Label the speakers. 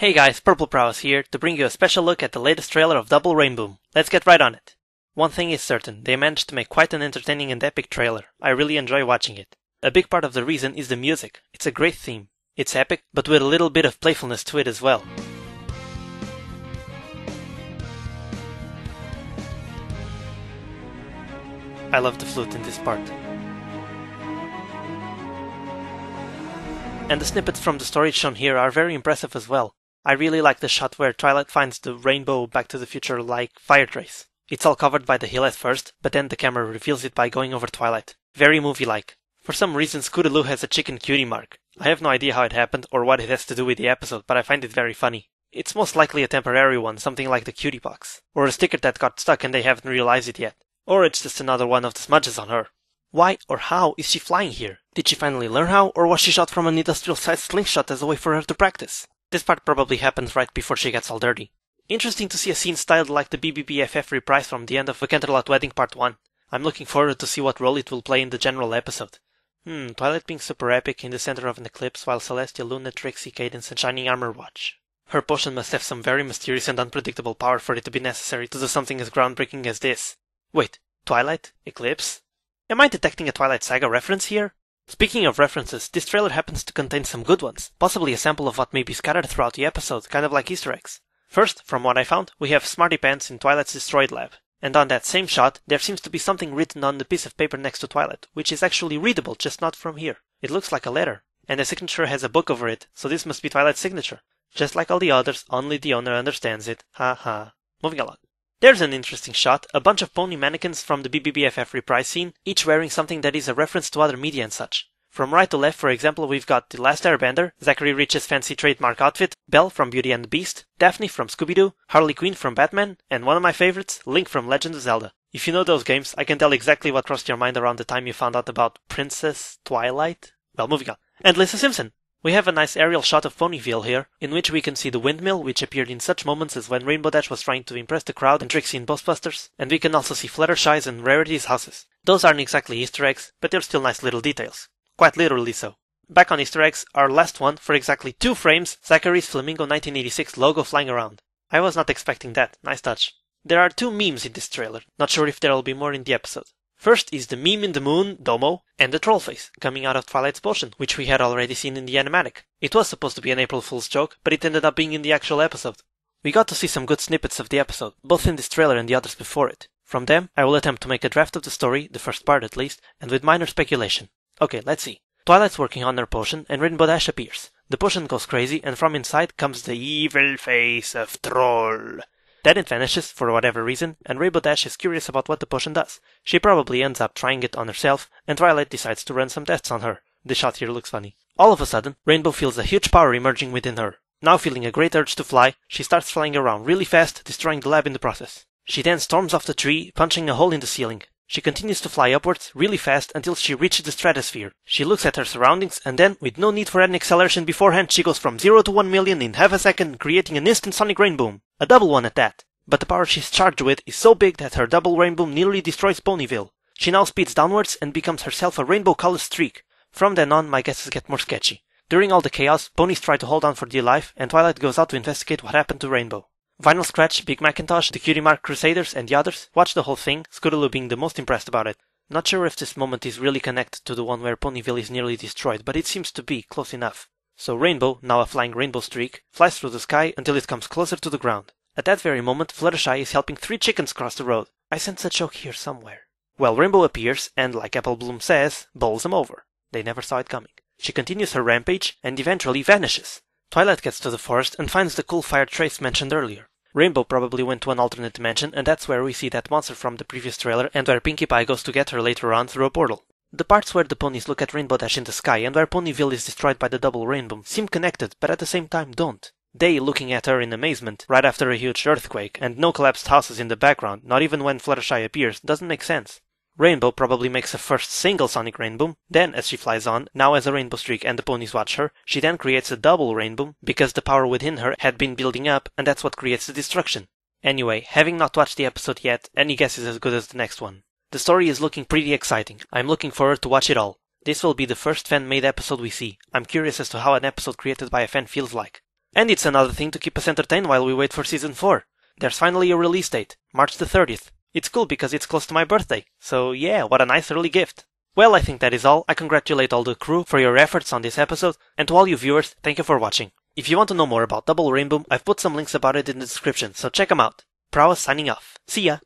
Speaker 1: Hey guys, Purple Prowess here to bring you a special look at the latest trailer of Double Rainboom. Let's get right on it. One thing is certain, they managed to make quite an entertaining and epic trailer. I really enjoy watching it. A big part of the reason is the music. It's a great theme. It's epic, but with a little bit of playfulness to it as well. I love the flute in this part. And the snippets from the story shown here are very impressive as well. I really like the shot where Twilight finds the rainbow Back to the Future-like fire trace. It's all covered by the hill at first, but then the camera reveals it by going over Twilight. Very movie-like. For some reason, Scootaloo has a chicken cutie mark. I have no idea how it happened or what it has to do with the episode, but I find it very funny. It's most likely a temporary one, something like the cutie box. Or a sticker that got stuck and they haven't realized it yet. Or it's just another one of the smudges on her. Why or how is she flying here? Did she finally learn how, or was she shot from an industrial-sized slingshot as a way for her to practice? This part probably happens right before she gets all dirty. Interesting to see a scene styled like the BBBFF reprise from the end of A Canterlot Wedding Part 1. I'm looking forward to see what role it will play in the general episode. Twilight being super epic in the center of an eclipse while Celestia, Luna, Trixie, Cadence, and Shining Armor watch. Her potion must have some very mysterious and unpredictable power for it to be necessary to do something as groundbreaking as this. Wait, Twilight? Eclipse? Am I detecting a Twilight Saga reference here? Speaking of references, this trailer happens to contain some good ones, possibly a sample of what may be scattered throughout the episode, kind of like Easter eggs. First, from what I found, we have Smarty Pants in Twilight's destroyed lab. And on that same shot, there seems to be something written on the piece of paper next to Twilight, which is actually readable, just not from here. It looks like a letter, and the signature has a book over it, so this must be Twilight's signature. Just like all the others, only the owner understands it. Ha ha. Moving along. There's an interesting shot, a bunch of pony mannequins from the BBBFF reprise scene, each wearing something that is a reference to other media and such. From right to left, for example, we've got The Last Airbender, Zachary Rich's fancy trademark outfit, Belle from Beauty and the Beast, Daphne from Scooby-Doo, Harley Quinn from Batman, and one of my favorites, Link from Legend of Zelda. If you know those games, I can tell exactly what crossed your mind around the time you found out about Princess Twilight. Well, moving on. And Lisa Simpson! We have a nice aerial shot of Ponyville here, in which we can see the windmill, which appeared in such moments as when Rainbow Dash was trying to impress the crowd and Trixie in Ghostbusters, and we can also see Fluttershy's and Rarity's houses. Those aren't exactly Easter eggs, but they're still nice little details. Quite literally so. Back on Easter eggs, our last one, for exactly 2 frames, Zachary's Flamingo 1986 logo flying around. I was not expecting that, nice touch. There are 2 memes in this trailer, not sure if there will be more in the episode. First is the meme in the moon, Domo, and the troll face, coming out of Twilight's potion, which we had already seen in the animatic. It was supposed to be an April Fool's joke, but it ended up being in the actual episode. We got to see some good snippets of the episode, both in this trailer and the others before it. From them, I will attempt to make a draft of the story, the first part at least, and with minor speculation. Okay, let's see. Twilight's working on her potion, and Rainbow Dash appears. The potion goes crazy, and from inside comes the evil face of Troll. Then it vanishes, for whatever reason, and Rainbow Dash is curious about what the potion does. She probably ends up trying it on herself, and Twilight decides to run some tests on her. The shot here looks funny. All of a sudden, Rainbow feels a huge power emerging within her. Now feeling a great urge to fly, she starts flying around really fast, destroying the lab in the process. She then storms off the tree, punching a hole in the ceiling. She continues to fly upwards really fast until she reaches the stratosphere. She looks at her surroundings and then, with no need for any acceleration beforehand, she goes from 0 to 1 million in half a second, creating an instant sonic rainboom. A double one at that. But the power she's charged with is so big that her double rainboom nearly destroys Ponyville. She now speeds downwards and becomes herself a rainbow-colored streak. From then on, my guesses get more sketchy. During all the chaos, ponies try to hold on for dear life, and Twilight goes out to investigate what happened to Rainbow. Vinyl Scratch, Big Macintosh, the Cutie Mark Crusaders, and the others watch the whole thing, Scootaloo being the most impressed about it. Not sure if this moment is really connected to the one where Ponyville is nearly destroyed, but it seems to be, close enough. So Rainbow, now a flying rainbow streak, flies through the sky until it comes closer to the ground. At that very moment, Fluttershy is helping 3 chickens cross the road. I sense a joke here somewhere. Well, Rainbow appears, and like Apple Bloom says, bowls them over. They never saw it coming. She continues her rampage, and eventually vanishes. Twilight gets to the forest and finds the cool fire trace mentioned earlier. Rainbow probably went to an alternate dimension, and that's where we see that monster from the previous trailer, and where Pinkie Pie goes to get her later on through a portal. The parts where the ponies look at Rainbow Dash in the sky, and where Ponyville is destroyed by the double rainbow, seem connected, but at the same time don't. They looking at her in amazement, right after a huge earthquake, and no collapsed houses in the background, not even when Fluttershy appears, doesn't make sense. Rainbow probably makes a first single sonic rainboom, then as she flies on, now as a rainbow streak and the ponies watch her, she then creates a double rainboom, because the power within her had been building up, and that's what creates the destruction. Anyway, having not watched the episode yet, any guess is as good as the next one. The story is looking pretty exciting. I'm looking forward to watch it all. This will be the first fan-made episode we see. I'm curious as to how an episode created by a fan feels like. And it's another thing to keep us entertained while we wait for Season 4. There's finally a release date, March the 30th. It's cool because it's close to my birthday, so yeah, what a nice early gift. Well, I think that is all. I congratulate all the crew for your efforts on this episode, and to all you viewers, thank you for watching. If you want to know more about Double Rainboom, I've put some links about it in the description, so check them out. Prowess signing off. See ya!